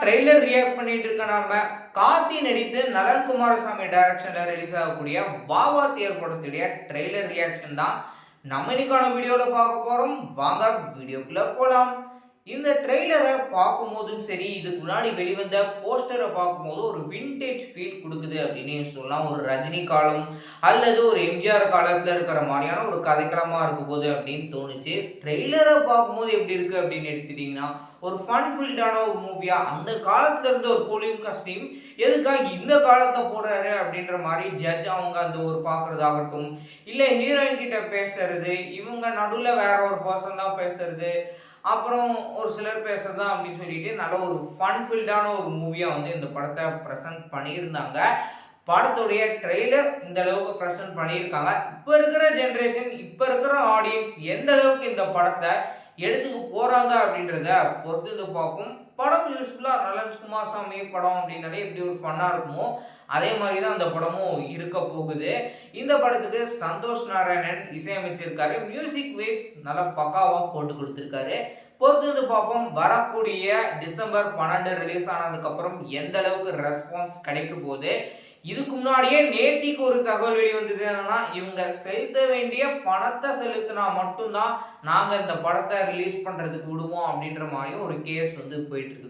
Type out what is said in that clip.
Trailer react பண்ணிட்டு இருக்க நாம கார்த்தி நடித்து நலன் குமாரசாமி டைரக்ஷன்ல ரிலீஸ் ஆகக்கூடிய வாவா தியேட்டர் படத்துடைய ட்ரெய்லர் ரியாக்ஷன் தான் நம்ம இன்னைக்கான வீடியோல பார்க்க போறோம். வாங்க வீடியோக்குள்ள போலாம். இந்த ட்ரெய்லரை பார்க்கும்போதும் சரி, இதுக்கு முன்னாடி வெளிவந்த போஸ்டரை பார்க்கும்போது ஒரு விண்டேஜ் ஃபீல் கொடுக்குது அப்படின்னு சொல்லலாம். ஒரு ரஜினி காலம் அல்லது ஒரு எம்ஜிஆர் காலத்தில் இருக்கிற மாதிரியான ஒரு கதைக்களமாக இருக்க போகுது அப்படின்னு தோணுச்சு. ட்ரெய்லரை பார்க்கும்போது எப்படி இருக்கு அப்படின்னு எடுத்துட்டீங்கன்னா, ஒரு ஃபன் ஃபீல்டான ஒரு மூவியா அந்த காலத்துல இருந்த ஒரு போலியும் கஸ்டீம் எதுக்காக இந்த காலத்தை போடுறாரு அப்படின்ற மாதிரி ஜட்ஜ் அவங்க அந்த ஒரு பார்க்கறதாகட்டும், இல்லை ஹீரோயின் கிட்ட பேசுறது, இவங்க நடுவில் வேற ஒரு பர்சன் தான் பேசுறது, அப்புறம் ஒரு சிலர் பேசுறது தான் அப்படின்னு சொல்லிட்டு நல்ல ஒரு ஃபன் ஃபீல்டான ஒரு மூவியாக வந்து இந்த படத்தை ப்ரெசென்ட் பண்ணியிருந்தாங்க. படத்துடைய ட்ரெய்லர் இந்த அளவுக்கு ப்ரெசென்ட் பண்ணியிருக்காங்க. இப்போ இருக்கிற ஜென்ரேஷன், இப்போ இருக்கிற ஆடியன்ஸ் எந்த அளவுக்கு இந்த படத்தை எடுத்துக்க போகிறாங்க அப்படின்றத பொறுத்து பார்ப்போம். படம் யூஸ்ஃபுல்லாக நலன் குமாரசாமி படம் அப்படின்னாலே எப்படி ஒரு ஃபன்னாக இருக்குமோ அதே மாதிரி தான் அந்த படமும் இருக்க போகுது. இந்த படத்துக்கு சந்தோஷ் நாராயணன் இசையமைச்சிருக்காரு. மியூசிக் வைஸ் நல்லா பக்காவாக போட்டு கொடுத்துருக்காரு. பொறுத்து பார்ப்போம். வரக்கூடிய டிசம்பர் 12 ரிலீஸ் ஆனதுக்கப்புறம் எந்த அளவுக்கு ரெஸ்பான்ஸ் கிடைக்க போகுது. இதுக்கு முன்னாடியே நேத்திக்கு ஒரு தகவல் வெளிவந்தது என்னன்னா, இவங்க செலுத்த வேண்டிய பணத்தை செலுத்தினா மட்டும்தான் நாங்க இந்த படத்தை ரிலீஸ் பண்றதுக்கு விடுவோம் அப்படின்ற மாதிரியும் ஒரு கேஸ் வந்து போயிட்டு இருக்குது.